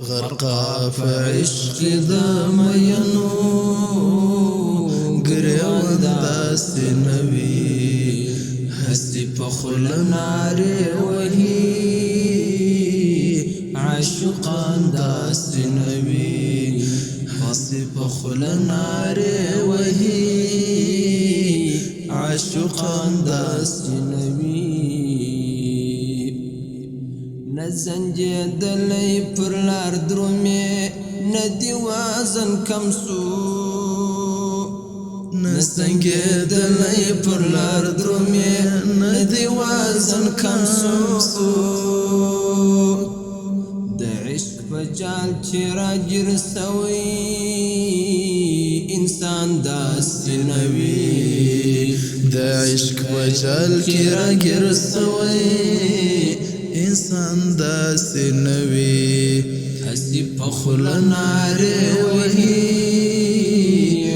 غرقا فعشق دمينو گریوان داست نوی هستی پخل ناری وحی عاشقان داست نوی هستی پخل ناری وحی عاشقان داست نوی نزنجه دلی پر لار درومی ندی وازن کم سو نزنجه دلی پر لار درومی ندی وازن کم سو د عشق بجال چرا جر سوی انسان داست نوی د عشق بجال چرا جر سوی انسان داست نوی هستی پخل ناری وحی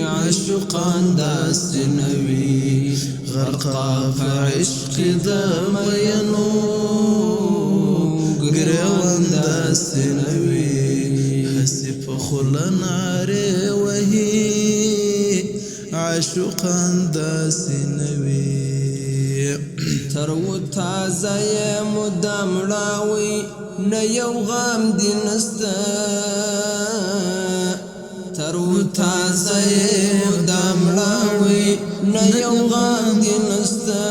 عاشقان داست نوی غرقا فعشق دمینو گریوان داست نوی هستی پخل ناری وحی عاشقان داست نوی ترو تازه مدام راوی نه یو غم دی نسته ترو تازه مدام راوی نه یو غم دی نسته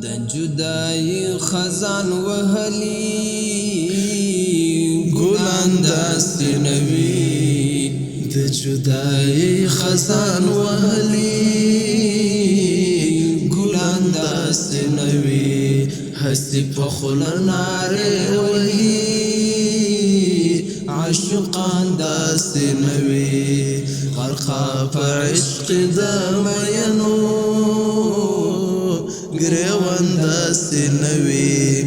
د جدای خزان وهلی ګلان داست نوی د جدای خزان وهلی داست نوی هستی پخل ناری وحی عاشقان داست نوی غرقا پر عشق دمینو گریوان داست نوی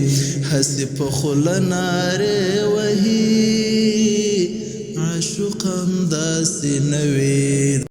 هستی پخل ناری وحی عاشقان داست نوی